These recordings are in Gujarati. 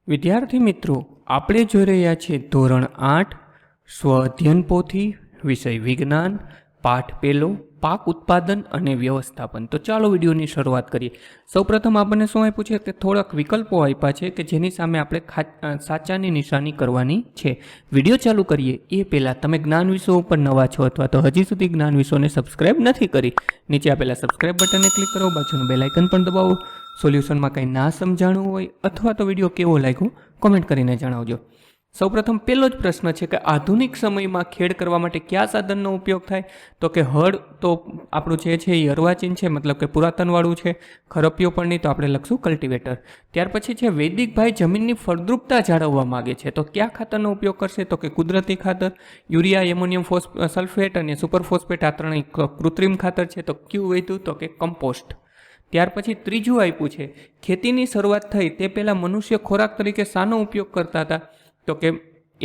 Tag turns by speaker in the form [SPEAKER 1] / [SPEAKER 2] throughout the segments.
[SPEAKER 1] વિદ્યાર્થી મિત્રો, આપણે જોઈ રહ્યા છીએ ધોરણ 8 સ્વ અધ્યયન પોથી વિષય વિજ્ઞાન પાઠ પહેલો પાક ઉત્પાદન અને વ્યવસ્થાપન. તો ચાલો વિડીયોની શરૂઆત કરીએ. સૌપ્રથમ આપણને શું આપ્યું છે કે થોડાક વિકલ્પો આપ્યા છે કે જેની સામે આપણે સાચાની નિશાની કરવાની છે. વિડીયો ચાલુ કરીએ એ પહેલાં તમે જ્ઞાન વિષયો ઉપર નવા છો અથવા તો હજી સુધી જ્ઞાન વિષયોને સબસ્ક્રાઇબ નથી કરી, નીચે આપેલા સબસ્ક્રાઇબ બટનને ક્લિક કરો, બાજુનું બેલ આઇકન પણ દબાવો. સોલ્યુશનમાં કંઈ ના સમજાણું હોય અથવા તો વિડીયો કેવો લાગ્યો કોમેન્ટ કરીને જણાવજો. સૌપ્રથમ પહેલો જ પ્રશ્ન છે કે આધુનિક સમયમાં ખેડ કરવા માટે કયા સાધનનો ઉપયોગ થાય? તો કે હળ તો આપણું જે છે એ અર્વાચીન છે, મતલબ કે પુરાતનવાળું છે. ખરપિયો પણ નહીં તો આપણે લખશું કલ્ટિવેટર. ત્યાર પછી છે વૈદિક ભાઈ જમીનની ફળદ્રુપતા જાળવવા માગે છે તો કયા ખાતરનો ઉપયોગ કરશે? તો કે કુદરતી ખાતર, યુરિયા, એમોનિયમ સલ્ફેટ અને સુપરફોસ્ફેટ આ ત્રણેય કૃત્રિમ ખાતર છે. તો કયું વધ્યું? તો કે કમ્પોસ્ટ. ત્યાર પછી ત્રીજું આપ્યું છે ખેતીની શરૂઆત થઈ તે પહેલાં મનુષ્ય ખોરાક તરીકે શાનો ઉપયોગ કરતા હતા? તો કે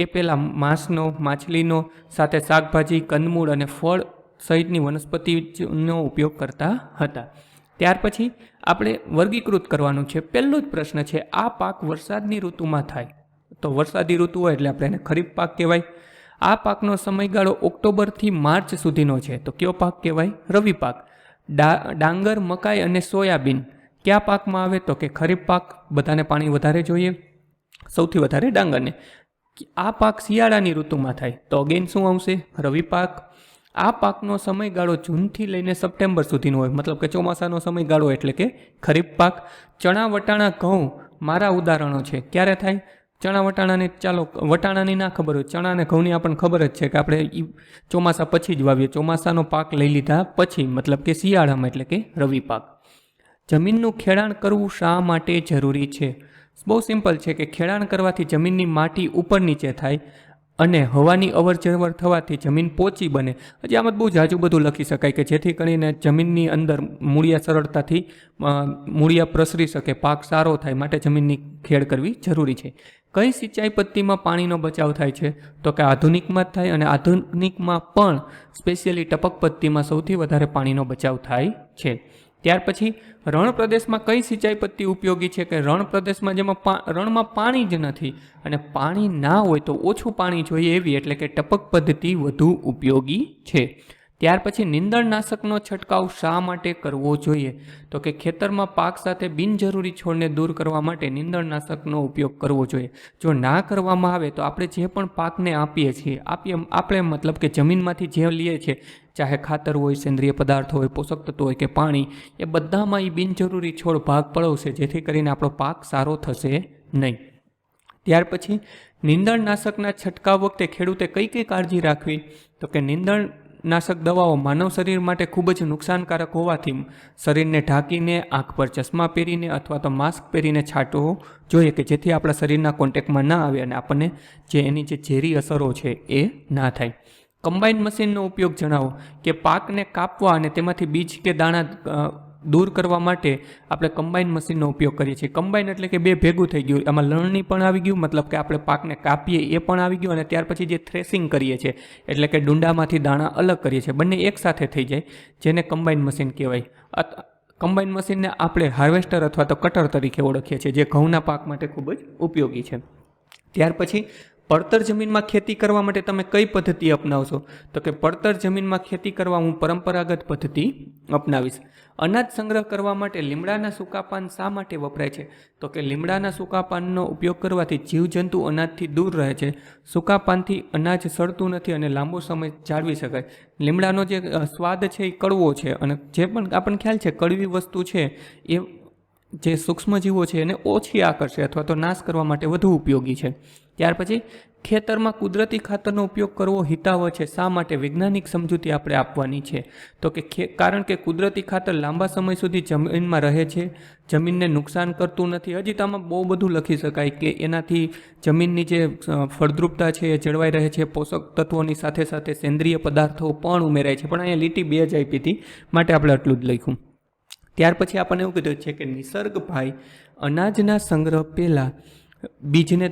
[SPEAKER 1] એ પહેલાં માંસનો, માછલીનો, સાથે શાકભાજી, કંદમૂળ અને ફળ સહિતની વનસ્પતિનો ઉપયોગ કરતા હતા. ત્યાર પછી આપણે વર્ગીકૃત કરવાનું છે. પહેલો જ પ્રશ્ન છે આ પાક વરસાદની ઋતુમાં થાય? તો વરસાદી ઋતુ હોય એટલે આપણે એને ખરીફ પાક કહેવાય. આ પાકનો સમયગાળો ઓક્ટોબરથી માર્ચ સુધીનો છે તો કયો પાક કહેવાય? રવિ પાક. ડાંગર, મકાઈ અને સોયાબીન કયા પાકમાં આવે? તો કે ખરીફ પાક. બધાને પાણી વધારે જોઈએ, સૌથી વધારે ડાંગરને. આ પાક શિયાળાની ઋતુમાં થાય તો અગેન શું આવશે? રવિ પાક. આ પાકનો સમયગાળો જૂનથી લઈને સપ્ટેમ્બર સુધીનો હોય, મતલબ કે ચોમાસાનો સમયગાળો એટલે કે ખરીફ પાક. ચણા, વટાણા, ઘઉં મારા ઉદાહરણો છે. ક્યારે થાય? ચણા વટાણાને ચાલો વટાણાની ના ખબર હોય, ચણા અને ઘઉંની આપણને ખબર જ છે કે આપણે ચોમાસા પછી જ વાવીએ. ચોમાસાનો પાક લઈ લીધા પછી, મતલબ કે શિયાળામાં એટલે કે રવિ પાક. જમીનનું ખેડાણ કરવું શા માટે જરૂરી છે? બહુ સિમ્પલ છે કે ખેડાણ કરવાથી જમીનની માટી ઉપર નીચે થાય અને હવાની અવર જવર થવાથી જમીન પોચી બને. હજી આમાં બહુ જાજુ બધું લખી શકાય કે જેથી કરીને જમીનની અંદર મૂળિયા સરળતાથી મૂળિયા પ્રસરી શકે, પાક સારો થાય, માટે જમીનની ખેડ કરવી જરૂરી છે. કઈ સિંચાઈ પદ્ધતિમાં પાણીનો બચાવ થાય છે? તો કે આધુનિકમાં જ થાય, અને આધુનિકમાં પણ સ્પેશિયલી ટપક પદ્ધતિમાં સૌથી વધારે પાણીનો બચાવ થાય છે. ત્યાર પછી રણ પ્રદેશમાં કઈ સિંચાઈ પદ્ધતિ ઉપયોગી છે? કે રણ પ્રદેશમાં જેમાં રણમાં પાણી જ નથી અને પાણી ના હોય તો ઓછું પાણી જોઈએ એવી, એટલે કે ટપક પદ્ધતિ વધુ ઉપયોગી છે. ત્યાર પછી નીંદણનાશકનો છંટકાવ શા માટે કરવો જોઈએ? તો કે ખેતરમાં પાક સાથે બિનજરૂરી છોડને દૂર કરવા માટે નીંદણનાશકનો ઉપયોગ કરવો જોઈએ. જો ના કરવામાં આવે તો આપણે જે પણ પાકને આપીએ છીએ આપણે મતલબ કે જમીનમાંથી જે લઈએ છીએ, ચાહે ખાતર હોય, સેન્દ્રિય પદાર્થ હોય, પોષક તત્વો હોય કે પાણી, એ બધામાં એ બિનજરૂરી છોડ ભાગ પડાવશે જેથી કરીને આપણો પાક સારો થશે નહીં. ત્યાર પછી નીંદણનાશકના છંટકાવ વખતે ખેડૂતે કઈ કઈ કાળજી રાખવી? તો કે નીંદણનાશક દવાઓ માનવ શરીર માટે ખૂબ જ નુકસાનકારક હોવાથી શરીરને ઢાંકીને, આંખ પર ચશ્મા પહેરીને અથવા તો માસ્ક પહેરીને છાંટવો જોઈએ કે જેથી આપણા શરીરના કોન્ટેક્ટમાં ના આવે અને આપણને જે એની જે ઝેરી અસરો છે એ ના થાય. કમ્બાઈન મશીનનો ઉપયોગ જણાવો. કે પાકને કાપવા અને તેમાંથી બીજ કે દાણા દૂર કરવા માટે આપણે કમ્બાઈન મશીનનો ઉપયોગ કરીએ છીએ. કમ્બાઈન એટલે કે બે ભેગું થઈ ગયું, એમાં લણણી પણ આવી ગયું, મતલબ કે આપણે પાકને કાપીએ એ પણ આવી ગયું, અને ત્યાર પછી જે થ્રેસિંગ કરીએ છીએ એટલે કે ડુંડામાંથી દાણા અલગ કરીએ છીએ, બંને એકસાથે થઈ જાય, જેને કમ્બાઈન મશીન કહેવાય. કમ્બાઈન મશીનને આપણે હાર્વેસ્ટર અથવા તો કટર તરીકે ઓળખીએ છીએ, જે ઘઉંના પાક માટે ખૂબ જ ઉપયોગી છે. ત્યાર પછી પડતર જમીનમાં ખેતી કરવા માટે તમે કઈ પદ્ધતિ અપનાવશો? તો કે પડતર જમીનમાં ખેતી કરવા હું પરંપરાગત પદ્ધતિ અપનાવીશ. અનાજ સંગ્રહ કરવા માટે લીમડાના સૂકા પાન શા માટે વપરાય છે? તો કે લીમડાના સૂકા પાનનો ઉપયોગ કરવાથી જીવજંતુ અનાજથી દૂર રહે છે. સૂકા પાનથી અનાજ સડતું નથી અને લાંબો સમય જાળવી શકાય. લીમડાનો જે સ્વાદ છે એ કડવો છે, અને જે પણ આપણને ખ્યાલ છે કડવી વસ્તુ છે એ જે સૂક્ષ્મજીવો છે એને ઓછી આકર્ષે અથવા તો નાશ કરવા માટે વધુ ઉપયોગી છે. ત્યાર પછી ખેતરમાં કુદરતી ખાતરનો ઉપયોગ કરવો હિતાવહ છે. શા માટે? વૈજ્ઞાનિક સમજૂતી આપણે આપવાની છે. તો કે કારણ કે કુદરતી ખાતર લાંબા સમય સુધી જમીનમાં રહે છે, જમીનને નુકસાન કરતું નથી. હજી તો આમાં બહુ બધું લખી શકાય કે એનાથી જમીનની જે ફળદ્રુપતા છે એ જળવાઈ રહે છે, પોષક તત્વોની સાથે સાથે સેન્દ્રિય પદાર્થો પણ ઉમેરાય છે, પણ અહીંયા લીટી 2 જ આપી હતી માટે આપણે આટલું જ લખ્યું. ત્યાર પછી આપણને એવું કીધું છે કે નિસર્ગ ભાઈ અનાજના સંગ્રહ પહેલાં બીજને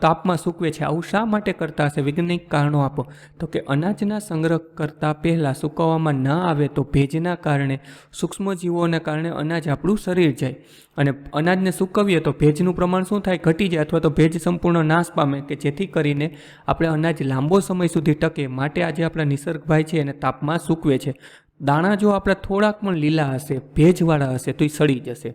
[SPEAKER 1] તાપમાં સૂકવે છે. આવું શા માટે કરતા હશે? વૈજ્ઞાનિક કારણો આપો. તો કે અનાજના સંગ્રહ કરતાં પહેલાં સૂકવવામાં ન આવે તો ભેજના કારણે, સૂક્ષ્મજીવોને કારણે અનાજ આપણું શરીર જાય, અને અનાજને સૂકવીએ તો ભેજનું પ્રમાણ શું થાય? ઘટી જાય, અથવા તો ભેજ સંપૂર્ણ નાશ પામે, કે જેથી કરીને આપણે અનાજ લાંબો સમય સુધી ટકે. માટે આજે આપણા નિસર્ગભાઈ છે એને તાપમાં સૂકવે છે. દાણા જો આપણા થોડાક પણ લીલા હશે, ભેજવાળા હશે, તો એ સડી જશે.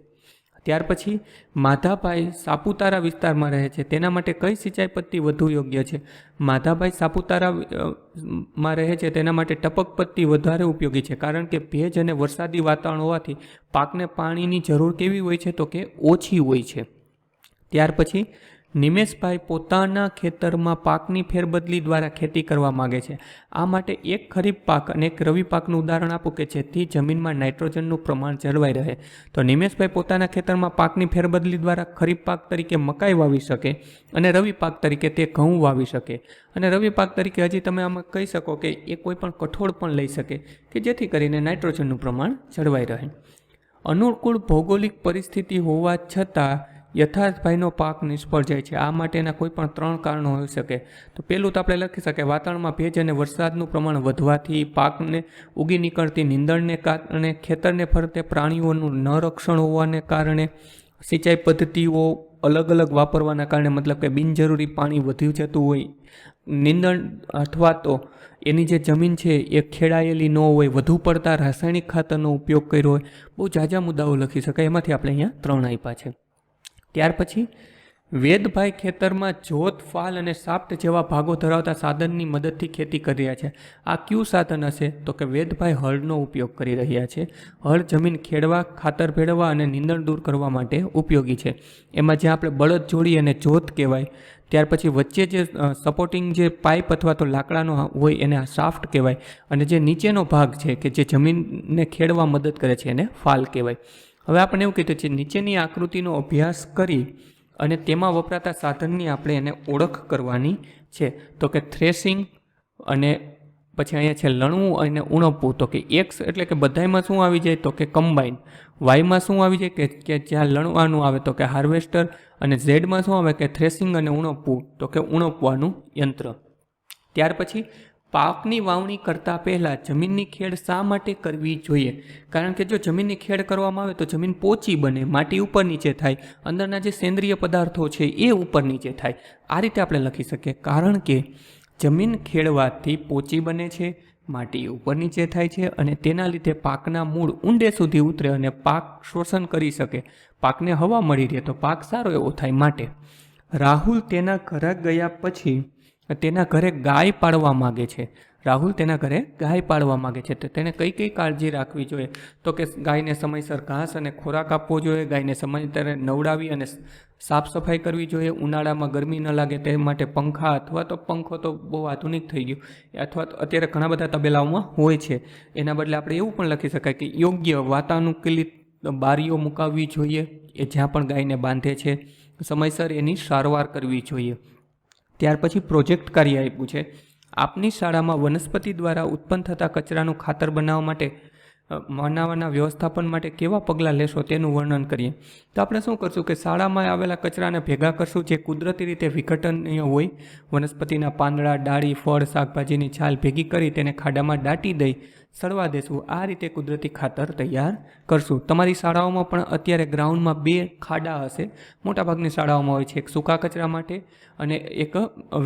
[SPEAKER 1] ત્યાર પછી માધાભાઈ સાપુતારા વિસ્તારમાં રહે છે, તેના માટે કઈ સિંચાઈ પદ્ધતિ વધુ યોગ્ય છે? માધાભાઈ સાપુતારામાં રહે છે તેના માટે ટપક પદ્ધતિ વધારે ઉપયોગી છે, કારણ કે ભેજ અને વરસાદી વાતાવરણ હોવાથી પાકને પાણીની જરૂર કેવી હોય છે? તો કે ઓછી હોય છે. ત્યાર પછી નિમેશભાઈ પોતાના ખેતરમાં પાકની ફેરબદલી દ્વારા ખેતી કરવા માગે છે. આ માટે એક ખરીફ પાક અને એક રવિ પાકનું ઉદાહરણ આપો કે જેથી જમીનમાં નાઇટ્રોજનનું પ્રમાણ જળવાઈ રહે. તો નિમેશભાઈ પોતાના ખેતરમાં પાકની ફેરબદલી દ્વારા ખરીફ પાક તરીકે મકાઈ વાવી શકે અને રવિ પાક તરીકે તે ઘઉં વાવી શકે. અને રવિ પાક તરીકે હજી તમે આમાં કહી શકો કે એ કોઈ પણ કઠોળ પણ લઈ શકે, કે જેથી કરીને નાઇટ્રોજનનું પ્રમાણ જળવાઈ રહે. અનુકૂળ ભૌગોલિક પરિસ્થિતિ હોવા છતાં યથાર્થભાઈનો પાક નિષ્ફળ જાય છે. આ માટેના કોઈ પણ 3 કારણો હોઈ શકે. તો પહેલું તો આપણે લખી શકીએ, વાતાવરણમાં ભેજ અને વરસાદનું પ્રમાણ વધવાથી, પાકને ઉગી નીકળતી નીંદણને કારણે, ખેતરને ફરતે પ્રાણીઓનું ન રક્ષણ હોવાને કારણે, સિંચાઈ પદ્ધતિઓ અલગ અલગ વાપરવાના કારણે, મતલબ કે બિનજરૂરી પાણી વધ્યું જતું હોય, નીંદણ અથવા તો એની જે જમીન છે એ ખેડાયેલી ન હોય, વધુ પડતા રાસાયણિક ખાતરનો ઉપયોગ કર્યો હોય. બહુ ઝાઝા મુદ્દાઓ લખી શકાય, એમાંથી આપણે અહીંયા 3 આપ્યા છે. ત્યાર પછી વેદભાઈ ખેતરમાં જોત, ફાલ અને સાપ્ટ જેવા ભાગો ધરાવતા સાધનની મદદથી ખેતી કરી રહ્યા છે. આ કયું સાધન હશે? તો કે વેદભાઈ હળનો ઉપયોગ કરી રહ્યા છે. હળ જમીન ખેડવા, ખાતર ભેળવવા અને નીંદણ દૂર કરવા માટે ઉપયોગી છે. એમાં જ્યાં આપણે બળદ જોડી અને જોત કહેવાય. ત્યાર પછી વચ્ચે જે સપોર્ટિંગ જે પાઇપ અથવા તો લાકડાનો હોય એને સાફ્ટ કહેવાય, અને જે નીચેનો ભાગ છે કે જે જમીનને ખેડવા મદદ કરે છે એને ફાલ કહેવાય. હવે આપણે એવું કીધું છે, નીચેની આકૃતિનો અભ્યાસ કરી અને તેમાં વપરાતા સાધનની આપણે એને ઓળખ કરવાની છે. તો કે થ્રેસિંગ, અને પછી અહીંયા છે લણવું અને ઉણપવું. તો કે એક્સ એટલે કે બધામાં શું આવી જાય? તો કે કમ્બાઈન. વાયમાં શું આવી જાય? કે જ્યાં લણવાનું આવે તો કે હાર્વેસ્ટર, અને ઝેડમાં શું આવે? કે થ્રેસિંગ અને ઉણપવું, તો કે ઉણપવાનું યંત્ર. ત્યાર પછી પાકની વાવણી કરતાં પહેલાં જમીનની ખેડ શા માટે કરવી જોઈએ? કારણ કે જો જમીનની ખેડ કરવામાં આવે તો જમીન પોચી બને, માટી ઉપર નીચે થાય, અંદરના જે સેન્દ્રિય પદાર્થો છે એ ઉપર નીચે થાય. આ રીતે આપણે લખી શકીએ, કારણ કે જમીન ખેડવાથી પોચી બને છે, માટી ઉપર નીચે થાય છે, અને તેના લીધે પાકના મૂળ ઊંડે સુધી ઉતરે અને પાક શોષણ કરી શકે, પાકને હવા મળી રહે તો પાક સારો એવો થાય. માટે રાહુલ તેના ઘરે ગયા પછી તેના ઘરે ગાય પાળવા માગે છે. રાહુલ તેના ઘરે ગાય પાળવા માગે છે, તો તેને કઈ કઈ કાળજી રાખવી જોઈએ? તો કે ગાયને સમયસર ઘાસ અને ખોરાક આપવો જોઈએ, ગાયને સમયસર નવડાવી અને સાફ સફાઈ કરવી જોઈએ, ઉનાળામાં ગરમી ન લાગે તે માટે પંખા, અથવા તો પંખો તો બહુ આધુનિક થઈ ગયું, અથવા તો અત્યારે ઘણા બધા તબેલાઓમાં હોય છે, એના બદલે આપણે એવું પણ લખી શકાય કે યોગ્ય વાતાનુકૂલિત બારીઓ મુકાવવી જોઈએ એ જ્યાં પણ ગાયને બાંધે છે. સમયસર એની સારવાર કરવી જોઈએ. ત્યાર પછી પ્રોજેક્ટ કાર્ય આપ્યું છે, આપની શાળામાં વનસ્પતિ દ્વારા ઉત્પન્ન થતા કચરાનું ખાતર બનાવવાના વ્યવસ્થાપન માટે કેવા પગલાં લેશો તેનું વર્ણન કરીએ. તો આપણે શું કરશું કે શાળામાં આવેલા કચરાને ભેગા કરશું, જે કુદરતી રીતે વિઘટનીય હોય. વનસ્પતિના પાંદડા, ડાળી, ફળ, શાકભાજીની છાલ ભેગી કરી તેને ખાડામાં દાટી દઈ સડવા દેશું. આ રીતે કુદરતી ખાતર તૈયાર કરશું. તમારી શાળાઓમાં પણ અત્યારે ગ્રાઉન્ડમાં 2 ખાડા હશે, મોટાભાગની શાળાઓમાં હોય છે, એક સૂકા કચરા માટે અને એક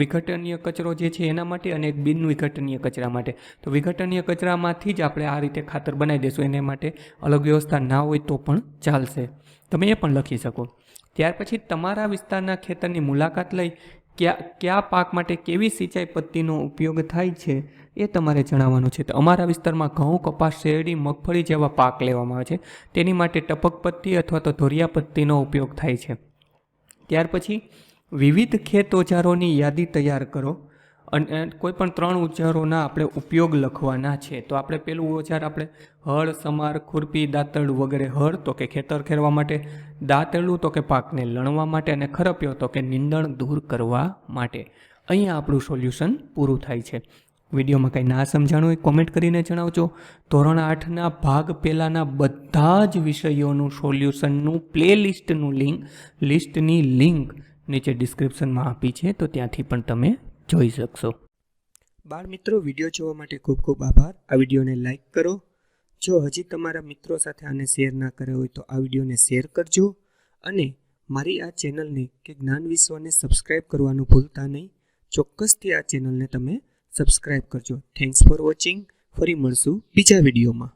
[SPEAKER 1] વિઘટનીય કચરો જે છે એના માટે, અને એક બિન વિઘટનીય કચરા માટે. તો વિઘટનીય કચરામાંથી જ આપણે આ રીતે ખાતર બનાવી દઈશું. એને માટે અલગ વ્યવસ્થા ના હોય તો પણ ચાલશે, તમે એ પણ લખી શકો. ત્યાર પછી તમારા વિસ્તારના ખેતરની મુલાકાત લઈ કયા પાક માટે કેવી સિંચાઈ પદ્ધતિનો ઉપયોગ થાય છે એ તમારે જણાવવાનું છે. તો અમારા વિસ્તારમાં ઘઉં, કપાસ, શેરડી, મગફળી જેવા પાક લેવામાં આવે છે, તેની માટે ટપક પદ્ધતિ અથવા તો ધોરિયા પદ્ધતિનો ઉપયોગ થાય છે. ત્યાર પછી વિવિધ ખેત ઓજારોની યાદી તૈયાર કરો, અને કોઈ પણ 3 ઓજારોના આપણે ઉપયોગ લખવાના છે. તો આપણે પેલું ઓજાર આપણે હળ, સમાર, ખુરપી, દાંતરડું વગેરે. હળ તો કે ખેતર ખેડવા માટે, દાંતરડું તો કે પાકને લણવા માટે, અને ખરપિયો તો કે નીંદણ દૂર કરવા માટે. અહીંયા આપણું સોલ્યુશન પૂરું થાય છે. વિડીયોમાં કંઈ ના સમજાણું હોય કોમેન્ટ કરીને જણાવજો. ધોરણ 8ના ભાગ પહેલાંના બધા જ વિષયોનું સોલ્યુશનનું પ્લેલિસ્ટની લિંક નીચે ડિસ્ક્રિપ્શનમાં આપી છે, તો ત્યાંથી પણ તમે જોઈ શકશો.
[SPEAKER 2] બાળ મિત્રો, વિડીયો જોવા માટે ખૂબ ખૂબ આભાર. આ વિડીયોને લાઈક કરો. જો હજી તમારા મિત્રો સાથે આને શેર ના કર્યો હોય તો આ વિડીયોને શેર કરજો અને મારી આ ચેનલને કે જ્ઞાન વિશ્વને સબસ્ક્રાઈબ કરવાનું ભૂલતા નહીં. ચોક્કસથી આ ચેનલને તમે સબસ્ક્રાઈબ કરજો. Thanks for watching. ફરી મળશું બીજા વિડીયોમાં.